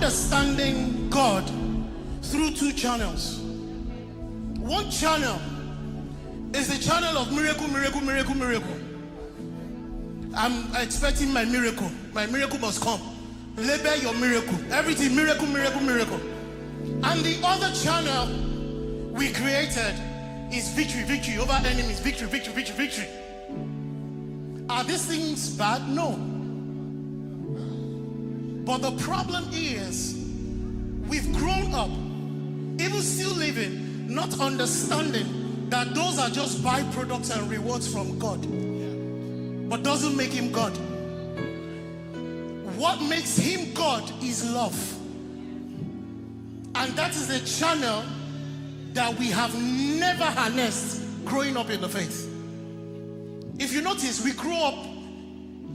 understanding God through two channels. One channel is the channel of miracle, miracle, miracle, miracle. I'm expecting my miracle. My miracle must come. Label your miracle. Everything miracle, miracle, miracle. And the other channel we created is victory, victory over enemies. Victory, victory, victory, victory. Are these things bad? No. But the problem is, we've grown up, even still living, not understanding that those are just byproducts and rewards from God. But doesn't make him God. What makes him God is love. And that is a channel that we have never harnessed growing up in the faith. If you notice, we grew up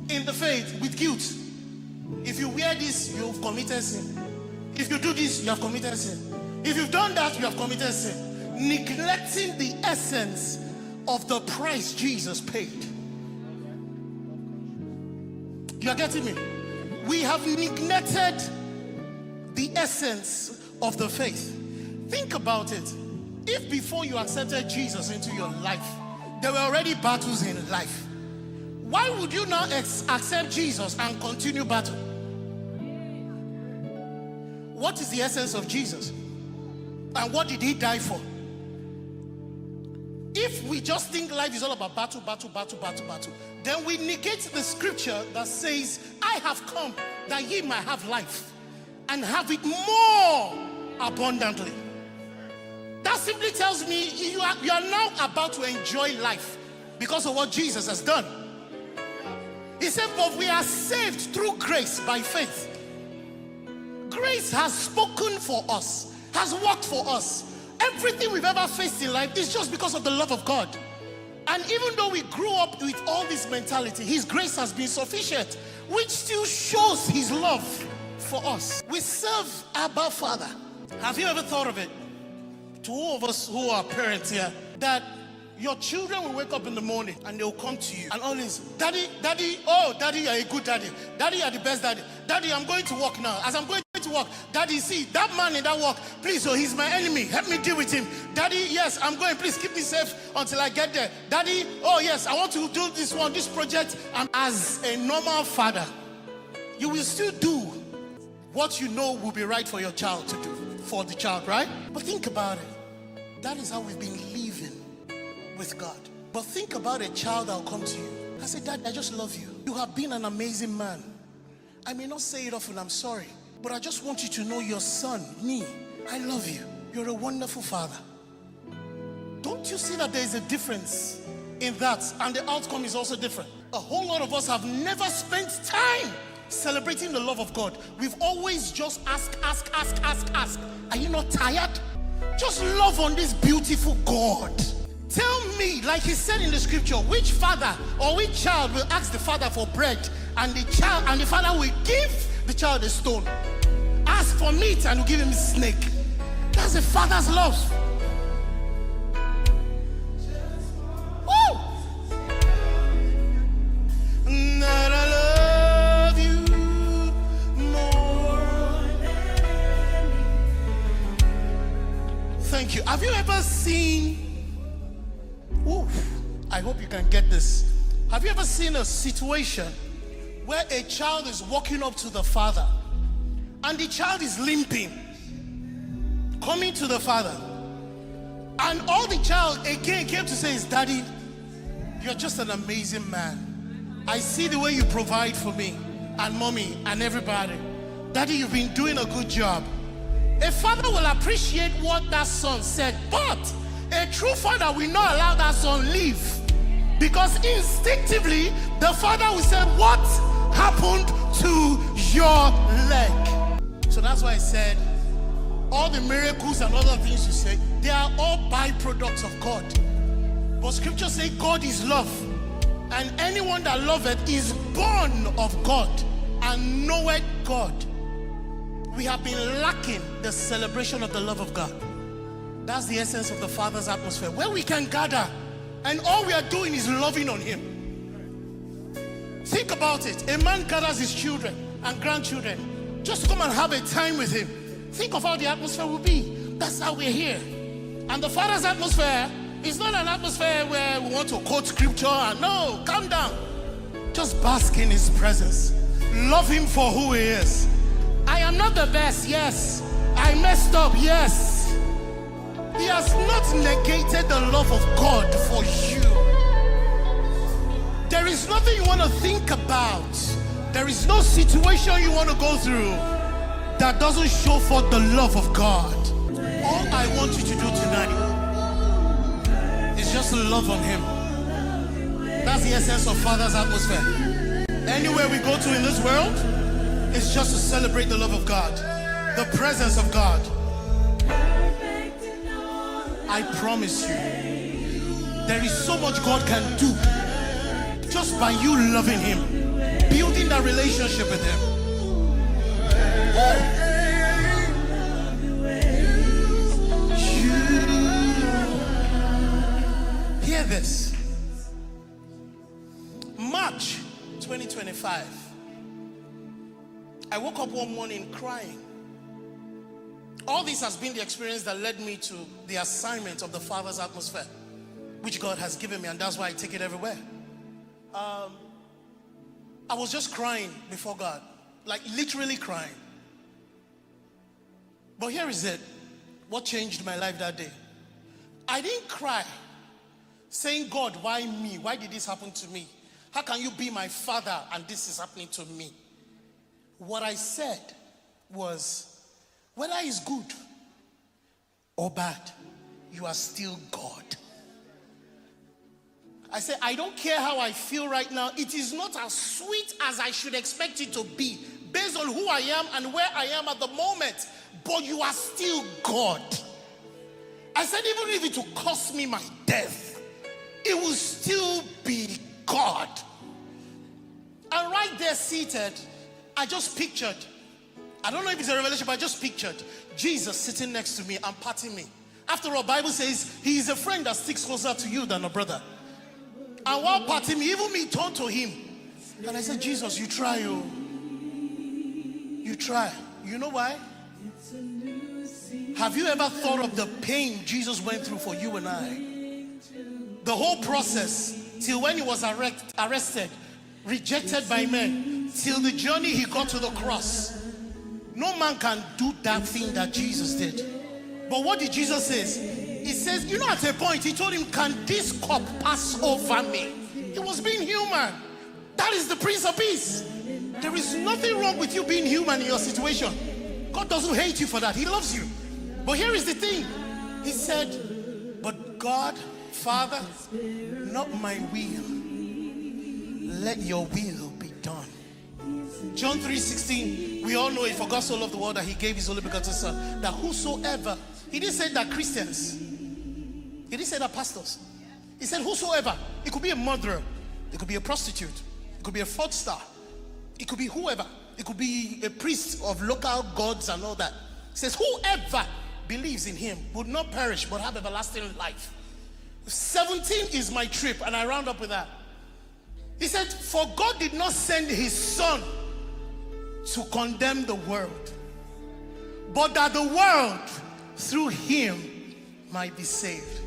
in the faith with guilt. If you wear this, you've committed sin. If you do this, you have committed sin. If you've done that, you have committed sin. Neglecting the essence of the price Jesus paid. You are getting me? We have neglected the essence of the faith. Think about it. If before you accepted Jesus into your life, there were already battles in life, why would you now accept Jesus and continue battle? What is the essence of Jesus? And what did he die for? If we just think life is all about battle, battle, battle, battle, battle, then we negate the scripture that says, I have come that ye might have life and have it more abundantly. That simply tells me you are now about to enjoy life because of what Jesus has done. He said, but we are saved through grace by faith. Grace has spoken for us, has worked for us. Everything we've ever faced in life is just because of the love of God. And even though we grew up with all this mentality, his grace has been sufficient, which still shows his love for us. We serve Abba Father. Have you ever thought of it? To all of us who are parents here, that your children will wake up in the morning and they'll come to you and always, Daddy, Daddy, oh, Daddy, you're a good daddy. Daddy, you're the best daddy. Daddy, I'm going to work now. As I'm going to work, Daddy, see, that man in that work, please, oh, he's my enemy. Help me deal with him. Daddy, yes, I'm going. Please keep me safe until I get there. Daddy, oh, yes, I want to do this one, this project. And as a normal father, you will still do what you know will be right for your child to do, for the child, right? But think about it. That is how we've been living with God. But think about a child that'll come to you. I say, Dad, I just love you. You have been an amazing man. I may not say it often, I'm sorry. But I just want you to know your son, me, I love you. You're a wonderful father. Don't you see that there is a difference in that? And the outcome is also different. A whole lot of us have never spent time celebrating the love of God. We've always just ask. Are you not tired? Just love on this beautiful God. Tell me, like he said in the scripture, which father or which child will ask the father for bread and the father will give the child a stone? Ask for meat and will give him a snake. That's a father's love. Woo! And that I love you more than me. Thank you. Have you ever seen, I hope you can get this. Have you ever seen a situation where a child is walking up to the father and the child is limping, coming to the father, and all the child again came to say is, Daddy, you're just an amazing man. I see the way you provide for me and mommy and everybody. Daddy, you've been doing a good job. A father will appreciate what that son said, but a true father will not allow that son leave, because instinctively the father will say, what happened to your leg? So that's why I said all the miracles and other things you say, they are all byproducts of God. But scripture says God is love, and anyone that loveth is born of God and knoweth God. We have been lacking the celebration of the love of God. That's the essence of the Father's atmosphere, where we can gather and all we are doing is loving on him. Think about it. A man gathers his children and grandchildren just to come and have a time with him. Think of how the atmosphere will be. That's how we're here. And the Father's atmosphere is not an atmosphere where we want to quote scripture. And no, calm down. Just bask in his presence. Love him for who he is. I am not the best, yes. I messed up, yes. He has not negated the love of God for you. There is nothing you want to think about. There is no situation you want to go through that doesn't show forth the love of God. All I want you to do tonight is just to love on him. That's the essence of Father's atmosphere. Anywhere we go to in this world, it's just to celebrate the love of God, the presence of God. I promise you, there is so much God can do just by you loving him, building that relationship with him. Hear this. March 2025. I woke up one morning crying. All this has been the experience that led me to the assignment of the Father's atmosphere, which God has given me, and that's why I take it everywhere. I was just crying before God, like literally crying. But here is it. What changed my life that day? I didn't cry saying, God, why me? Why did this happen to me? How can you be my father and this is happening to me? What I said was, whether it's good or bad, you are still God. I said, I don't care how I feel right now. It is not as sweet as I should expect it to be based on who I am and where I am at the moment. But you are still God. I said, even if it will cost me my death, it will still be God. And right there seated, I just pictured, I don't know if it's a revelation, but I just pictured Jesus sitting next to me and patting me. After all, Bible says he is a friend that sticks closer to you than a brother. And while patting me, even me turned to him. And I said, Jesus, you try, oh. You try. You know why? Have you ever thought of the pain Jesus went through for you and I? The whole process, till when he was arrested, rejected by men, till the journey he got to the cross. No man can do that thing that Jesus did. But what did Jesus say? He says, you know, at a point he told him, can this cup pass over me? He was being human. That is the Prince of Peace. There is nothing wrong with you being human in your situation. God doesn't hate you for that. He loves you. But here is the thing. He said, but God, Father, not my will. Let your will be done. John 3:16, we all know it. For God so loved the world that he gave his only begotten son, that whosoever, he didn't say that Christians, he didn't say that pastors, he said whosoever. It could be a murderer, it could be a prostitute, it could be a fraudster, it could be whoever, it could be a priest of local gods and all that. He says whoever believes in him would not perish but have everlasting life. 17 is my trip, and I round up with that. He said, for God did not send his son to condemn the world, but that the world through him might be saved.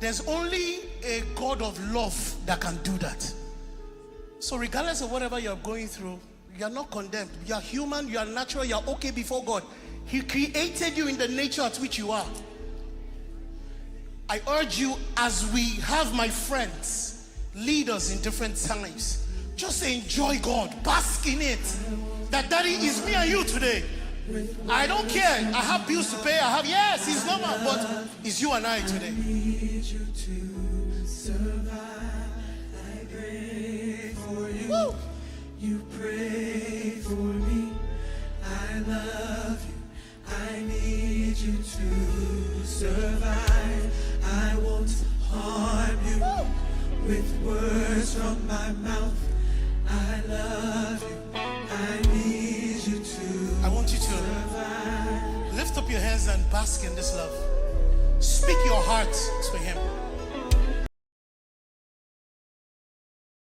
There's only a God of love that can do that. So regardless of whatever you're going through, you are not condemned. You are human, you are natural, you are okay before God. He created you in the nature at which you are. I urge you, as we have my friends, leaders in different times, just enjoy God, bask in it. That daddy is me and you today. I don't care. I have bills to pay. I have, yes, it's normal, but it's you and I today. Woo. You pray for me. I love you. I need you to survive. I won't harm you. Woo. With words from my mouth, I love you, I need you to. I want you to lift up your hands and bask in this love. Speak your heart to him.